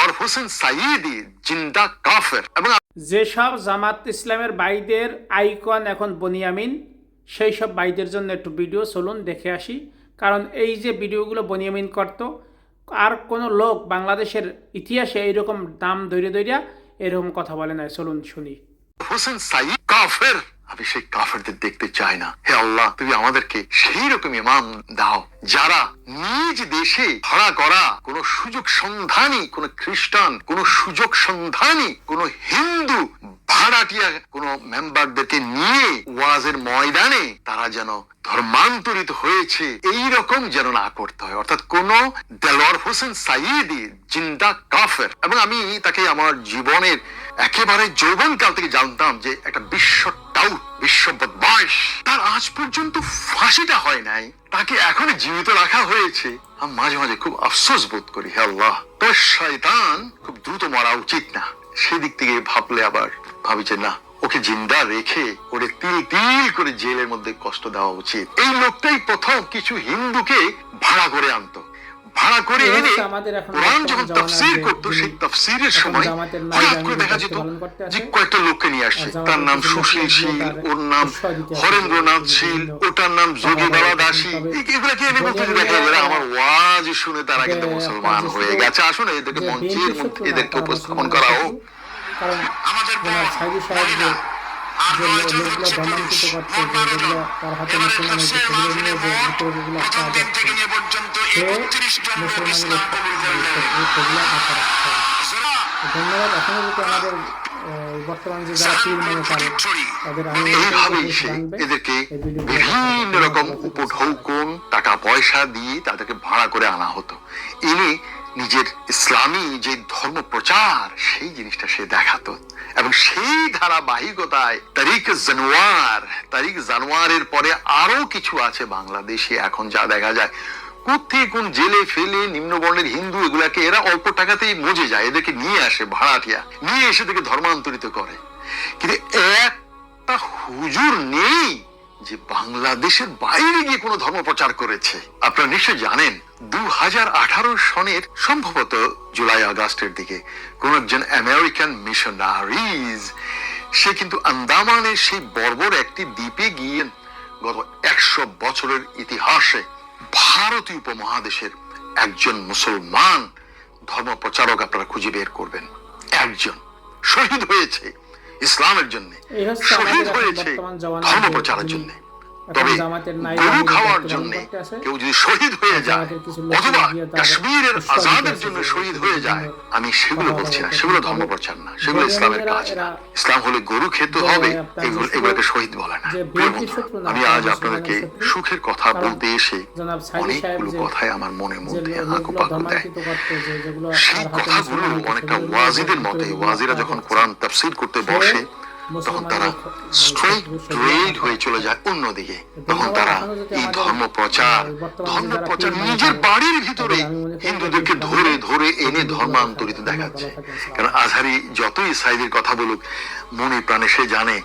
দেলোয়ার হোসেন সাঈদী জিন্দা কাফের। এবং যেসব জামাত ইসলামের ভাইদের আইকন এখন বনিয়ামিন, সেই সব ভাইদের জন্য একটু ভিডিও চলুন দেখে আসি। কারণ এই যে ভিডিওগুলো বনিয়ামিন করত, আর কোনো লোক বাংলাদেশের ইতিহাসে এইরকম নাম ধরে ধরিয়া এরকম কথা বলে না। চলুন শুনি। হোসেন সাঈদ কাফের, আমি সেই কাফেরদের দেখতে চাই না। হে আল্লাহ, তুমি আমাদেরকে সেই রকম ইমাম দাও যারা নিজ দেশে ভাড়া করা কোন সুযোগ সন্ধানী কোন খ্রিস্টান, কোন সুযোগ সন্ধানী কোন হিন্দু ভাড়াটিয়া কোন মেম্বারদেরকে নিয়ে ওয়াজের ময়দানে তারা যেন ধর্মান্তরিত হয়েছে এই রকম যেন না করতে হয়। অর্থাৎ কোন দেলোয়ার হোসেন সাঈদী জিন্দা কাফের। এবং আমি তাকে আমার জীবনের একেবারে যৌবনকাল থেকে জানতাম যে একটা বিশ্ব টাউট, বিশ্ব বদমাইশ। তার আজ পর্যন্ত ফাঁসিটা হয় নাই, তাকে এখনো জীবিত রাখা হয়েছে। আমি মাঝে মাঝে খুব আফসোস বোধ করি, হে আল্লাহ, তোর শয়তান খুব দ্রুত মরা উচিত না। সেদিক থেকে ভাবলে আবার ভাবি যে না, ওকে জিন্দা রেখে ওরে তিল তিল করে জেলের মধ্যে কষ্ট দেওয়া উচিত। এই লোকটাই প্রথম কিছু হিন্দুকে ভাড়া করে আনতো, ভাড়া করে এনে কোরআন যখন তাফসীর করতো, সেই তাফসীরের সময় হঠাৎ করে দেখা যেত যে কয়েকটা লোককে নিয়ে আসছে। তার নাম সুশীল শীল, ওর নাম হরেন্দ্রনাথ শীল, ওটার নাম যোগী বাবা দাসী। এগুলাকে এনে বলতে দেখা গেল আমার ওয়াজ শুনে তারা কিন্তু মুসলমান হয়ে গেছে। আসলে এদেরকে মঞ্চের মধ্যে এদেরকে উপস্থাপন করা হোক। কারণ সাইদি সাহেব যে লোকগুলো ধর্মান্তরিত করছে, যেগুলো তার হাতে মুসলমান হয়েছে, সেগুলো নিয়ে যে ভিতরগুলো পাওয়া যাচ্ছে, সে মুসলমানের সেগুলো আশা রাখতে হবে। ধন্যবাদ। এখনো যদি আমাদের বর্তমান যে যারা পীর মনে করে তাদের এদেরকে বিভিন্ন রকম উপঢৌকন টাকা পয়সা দিয়ে তাদেরকে ভাড়া করে আনা হতো, এনে নিজের ইসলামী যে ধর্ম প্রচার সেই জিনিসটা সে দেখাতো। এবং সেই ধারাবাহিকতায় তারিখ জানোয়ারের পরে আরো কিছু আছে বাংলাদেশে এখন যা দেখা যায়। কোথায় কোন জেলে ফেলে নিম্নবর্ণের হিন্দু এগুলাকে এরা অল্প টাকাতেই মজে যায়, এদেরকে নিয়ে আসে ভাড়াটিয়া, নিয়ে এসে থেকে ধর্মান্তরিত করে। কিন্তু একটা হুজুর নেই যে বাংলাদেশের বাইরে গিয়ে কোনো ধর্ম প্রচার করেছে। আপনারা নিশ্চয় জানেন 2018 সনের সম্ভবত জুলাই আগস্টের দিকে কোন একজন আমেরিকান মিশনারিজ সে কিন্তু আন্দামানের সেই বর্বর একটি দ্বীপে গিয়ে গত 100 বছরের ইতিহাসে ভারতীয় উপমহাদেশের একজন মুসলমান ধর্ম প্রচারক আপনারা খুঁজে বের করবেন, একজন শহীদ হয়েছে ইসলামের জন্য, শহীদ হয়েছে ধর্ম প্রচারের জন্য। তবে গরু খাওয়ার জন্য কেউ যদি শহীদ হয়ে যায় অথবা কাশ্মীরের আজাদের জন্য শহীদ হয়ে যায়, আমি সেগুলো বলছি না, সেগুলো ধর্ম প্রচার না, সেগুলো ইসলামের কাজ না। ইসলাম হলে গরু খেতে হবে, এগুলোকে শহীদ বলে না। আমি আজ আপনাদেরকে সুখের কথা বলতে এসে অনেকগুলো কথাই আমার মনের মধ্যে আঁকুপাকু দেয়। সেই কথাগুলো অনেকটা ওয়াজিদের মতে। ওয়াজিরা যখন কোরআন তাফসীর করতে বসে তখন তারা স্ট্রেট হয়ে চলে যায় অন্যদিকে। তখন তারা এই ধর্ম প্রচার নিজের বাড়ির ভিতরে হিন্দুদেরকে ধরে ধরে এনে ধর্মান্তরিত দেখাচ্ছে। কারণ আজহারি যতই সাইদের কথা বলুক, মনে প্রাণে সে জানে